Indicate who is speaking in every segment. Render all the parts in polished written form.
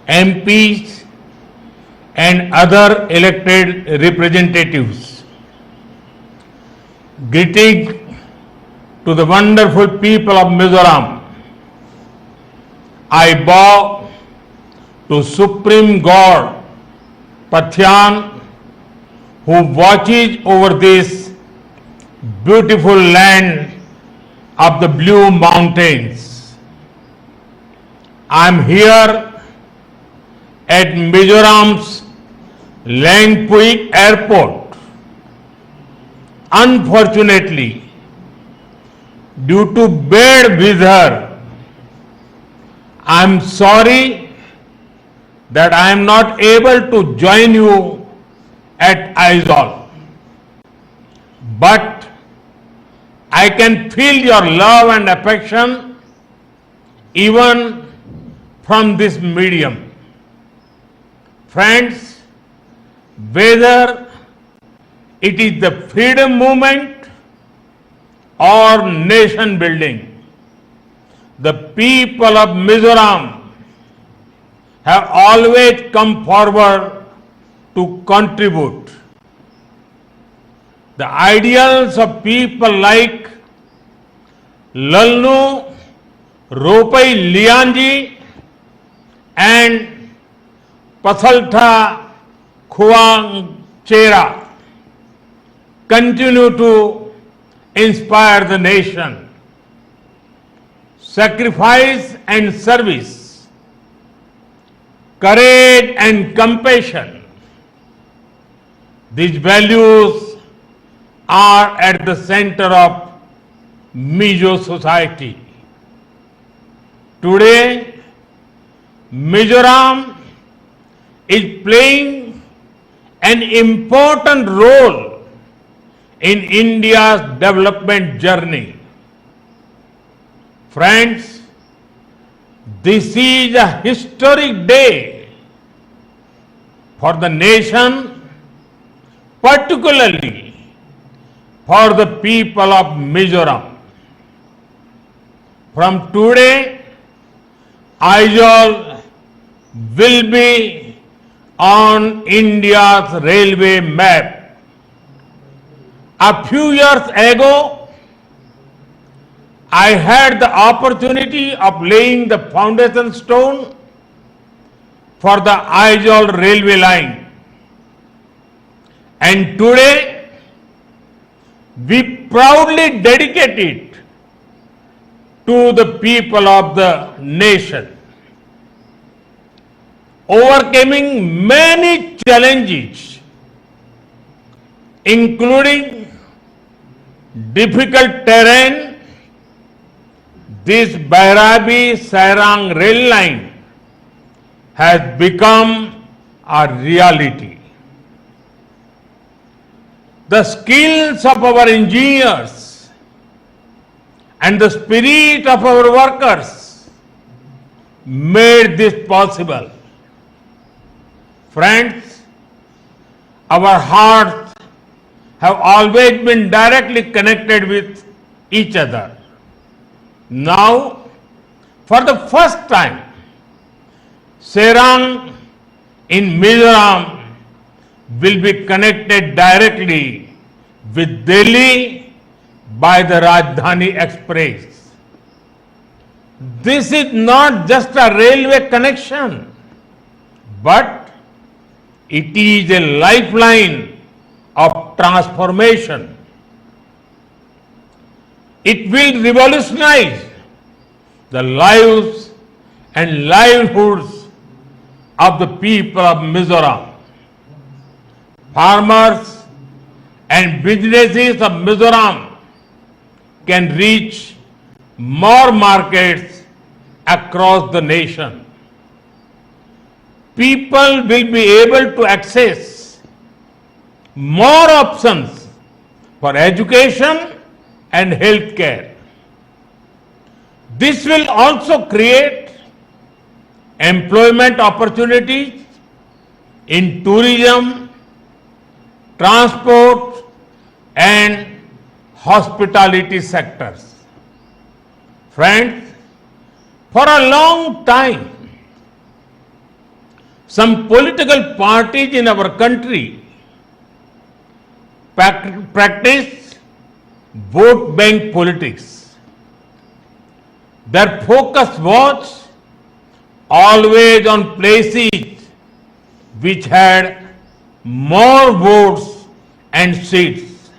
Speaker 1: MPs and other elected representatives. Greeting to the wonderful people of Mizoram. I bow to Supreme God Pathyan, who watches over this beautiful land of the Blue Mountains. I am here at Mizoram's Langpui Airport. Unfortunately, due to bad weather, I am sorry that I am not able to join you at Aizawl. But I can feel your love and affection even from this medium. Friends, whether it is the freedom movement or nation building, the people of Mizoram have always come forward to contribute. The ideals of people like Lalnu Ropai Lianji and Pathaltha Khuangchera continue to inspire the nation. Sacrifice and service, courage and compassion, these values are at the center of Mizo society. Today, Mizoram is playing an important role in India's development journey. Friends, this is a historic day for the nation, particularly for the people of Mizoram. From today, Aizawl will be on India's railway map. A few years ago, I had the opportunity of laying the foundation stone for the Aizawl railway line. And today, we proudly dedicate it to the people of the nation. Overcoming many challenges, including difficult terrain, this Bairabi-Sairang rail line has become a reality. The skills of our engineers and the spirit of our workers made this possible. Friends, our hearts have always been directly connected with each other. Now, for the first time, Sairang in Mizoram will be connected directly with Delhi by the Rajdhani Express. This is not just a railway connection, but it is a lifeline of transformation. It will revolutionize the lives and livelihoods of the people of Mizoram. Farmers and businesses of Mizoram can reach more markets across the nation. People will be able to access more options for education and healthcare. This will also create employment opportunities in tourism, transport and hospitality sectors. Friends, for a long time, some political parties in our country practice vote bank politics. Their focus was always on places which had more votes and seats.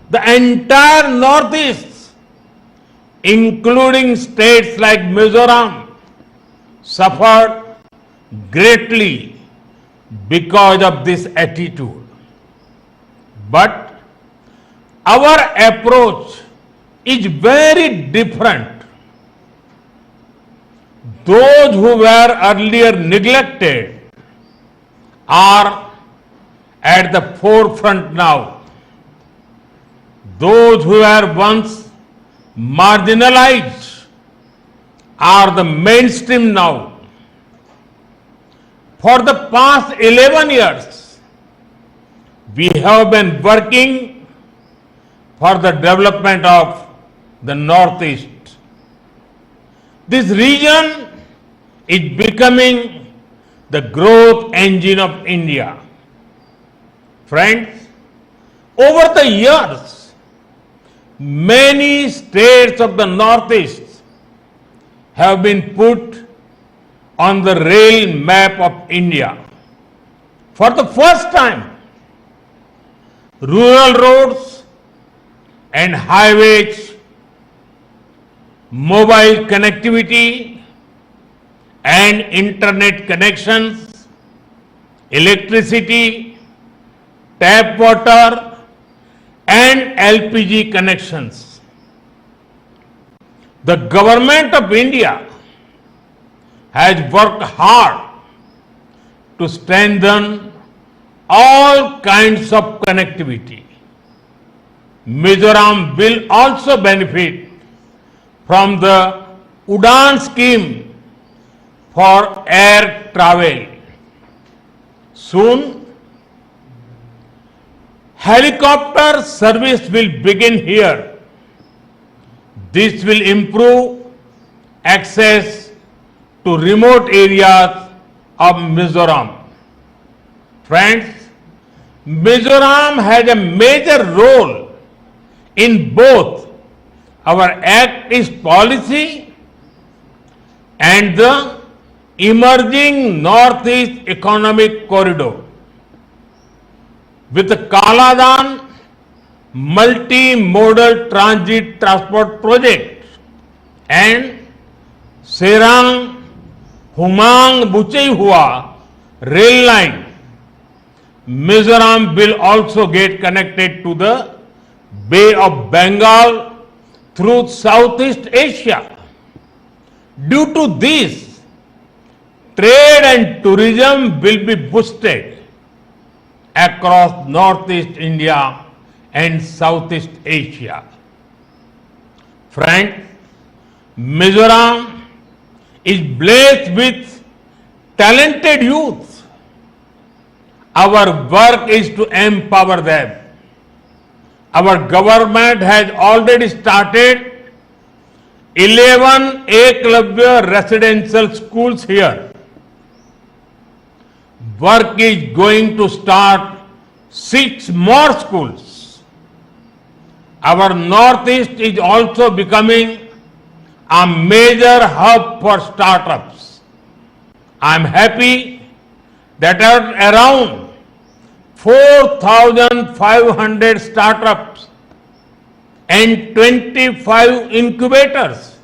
Speaker 1: The entire Northeast, including states like Mizoram, suffered greatly because of this attitude. But our approach is very different. Those who were earlier neglected are at the forefront now. Those who were once marginalized are the mainstream now. For the past 11 years, we have been working for the development of the Northeast. This region is becoming the growth engine of India. Friends, over the years, many states of the Northeast have been put on the rail map of India. For the first time, rural roads and highways, mobile connectivity and internet connections, electricity, tap water and LPG connections. The government of India has worked hard to strengthen all kinds of connectivity. Mizoram will also benefit from the Udan scheme for air travel. Soon, helicopter service will begin here. This will improve access to remote areas of Mizoram. Friends, Mizoram has a major role in both our Act East policy and the emerging Northeast Economic Corridor. With the Kaladan multi-modal transit transport project and Serang Humang Buchehua rail line, Mizoram will also get connected to the Bay of Bengal through Southeast Asia. Due to this, trade and tourism will be boosted across Northeast India and Southeast Asia. Friends, Mizoram is blessed with talented youth. Our work is to empower them. Our government has already started 11 Eklavya residential schools here. Work is going to start 6 more schools. Our Northeast is also becoming a major hub for startups. I am happy that around 4,500 startups and 25 incubators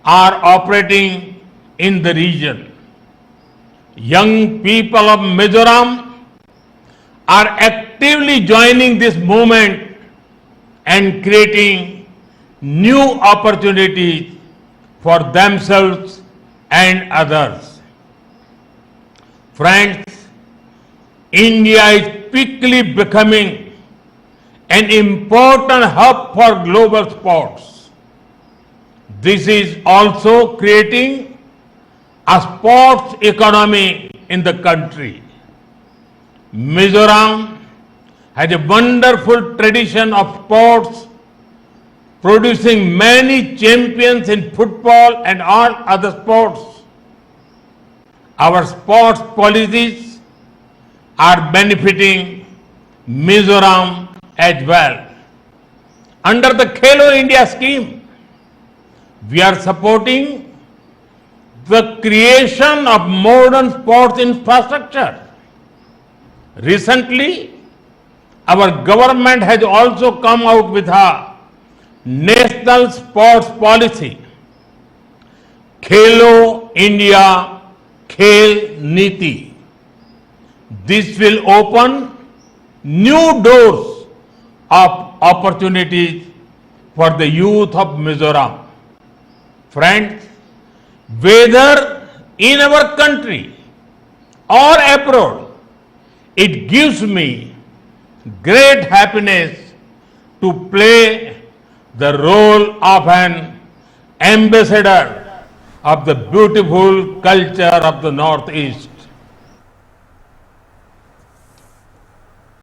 Speaker 1: are operating in the region. Young people of Mizoram are actively joining this movement and creating new opportunities for themselves and others. Friends, India is quickly becoming an important hub for global sports. This is also creating a sports economy in the country. Mizoram has a wonderful tradition of sports, producing many champions in football and all other sports. Our sports policies are benefiting Mizoram as well. Under the Khelo India scheme, we are supporting the creation of modern sports infrastructure. Recently, our government has also come out with a national sports policy, Khelo India Khel Niti. This will open new doors of opportunities for the youth of Mizoram. Friends, whether in our country or abroad, it gives me great happiness to play the role of an ambassador of the beautiful culture of the Northeast.